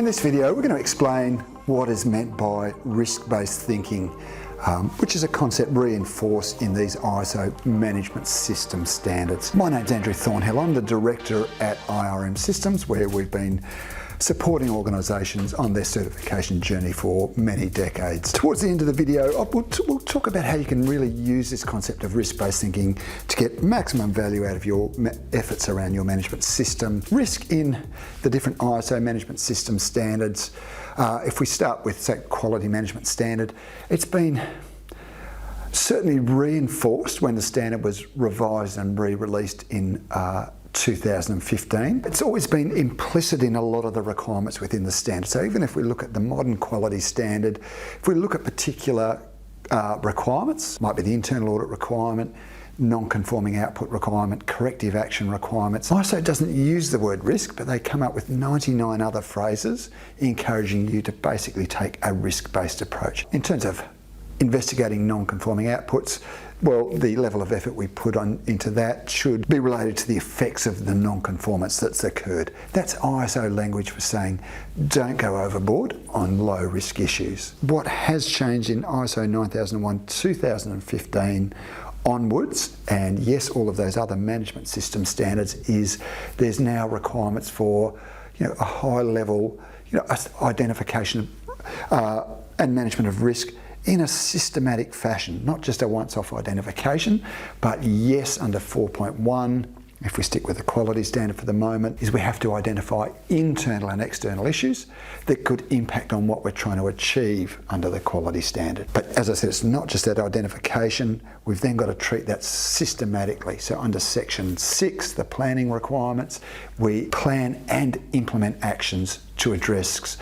this video, we're going to explain what is meant by risk-based thinking, which is a concept reinforced in these ISO management system standards. My name's Andrew Thornhill. I'm the director at IRM Systems, where we've been supporting organisations on their certification journey for many decades. Towards the end of the video, we'll talk about how you can really use this concept of risk-based thinking to get maximum value out of your efforts around your management system. Risk in the different ISO management system standards. If we start with, say, quality management standard, it's been certainly reinforced when the standard was revised and re-released in 2015. It's always been implicit in a lot of the requirements within the standard. So even if we look at the modern quality standard, if we look at particular requirements, might be the internal audit requirement, non-conforming output requirement, corrective action requirements. ISO doesn't use the word risk, but they come up with 99 other phrases encouraging you to basically take a risk-based approach. In terms of investigating non-conforming outputs, well, the level of effort we put into that should be related to the effects of the non-conformance that's occurred. That's ISO language for saying don't go overboard on low risk issues. What has changed in ISO 9001-2015 onwards, and yes, all of those other management system standards, is there's now requirements for a high level identification and management of risk in a systematic fashion, not just a once-off identification, but yes, under 4.1, if we stick with the quality standard for the moment, is we have to identify internal and external issues that could impact on what we're trying to achieve under the quality standard. But as I said, it's not just that identification, we've then got to treat that systematically. So under section 6, the planning requirements, we plan and implement actions to address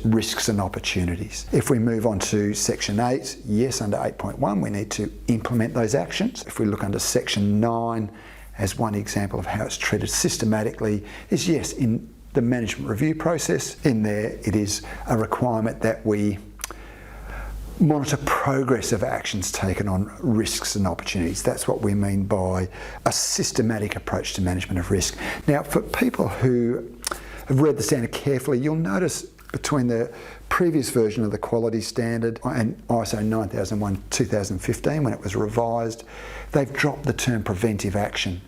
risks and opportunities. If we move on to section 8, yes, under 8.1, we need to implement those actions. If we look under section 9, as one example of how it's treated systematically, is yes, in the management review process, in there it is a requirement that we monitor progress of actions taken on risks and opportunities. That's what we mean by a systematic approach to management of risk. Now, for people who have read the standard carefully, you'll notice between the previous version of the quality standard and ISO 9001-2015, when it was revised, they've dropped the term preventative action.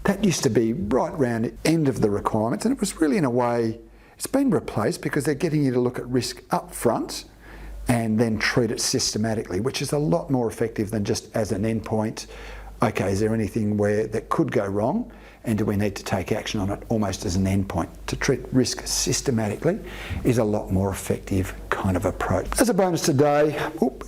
That used to be right around the end of the requirements, and it was really, in a way, it's been replaced because they're getting you to look at risk up front and then treat it systematically, which is a lot more effective than just as an endpoint. Okay, is there anything that could go wrong? And do we need to take action on it almost as an endpoint? To treat risk systematically is a lot more effective kind of approach. As a bonus today,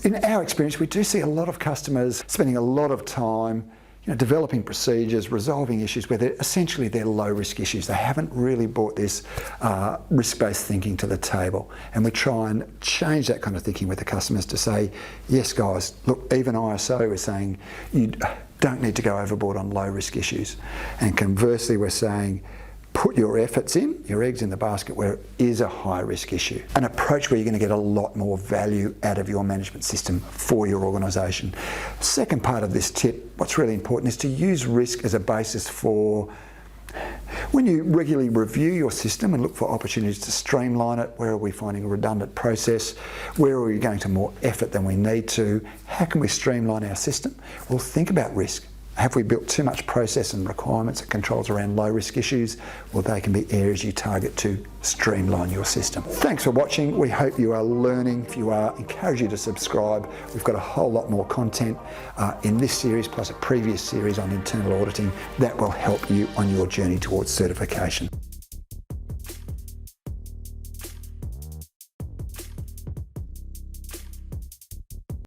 in our experience, we do see a lot of customers spending a lot of time developing procedures, resolving issues where they're low risk issues. They haven't really brought this risk-based thinking to the table. And we try and change that kind of thinking with the customers to say, yes guys, look, even ISO is saying you don't need to go overboard on low risk issues. And conversely, we're saying put your efforts in, your eggs in the basket where it is a high risk issue. An approach where you're going to get a lot more value out of your management system for your organisation. Second part of this tip, what's really important is to use risk as a basis for when you regularly review your system and look for opportunities to streamline it. Where are we finding a redundant process? Where are we going to more effort than we need to? How can we streamline our system? Well, think about risk. Have we built too much process and requirements and controls around low risk issues? Well, they can be areas you target to streamline your system. Thanks for watching. We hope you are learning. If you are, encourage you to subscribe. We've got a whole lot more content in this series, plus a previous series on internal auditing that will help you on your journey towards certification.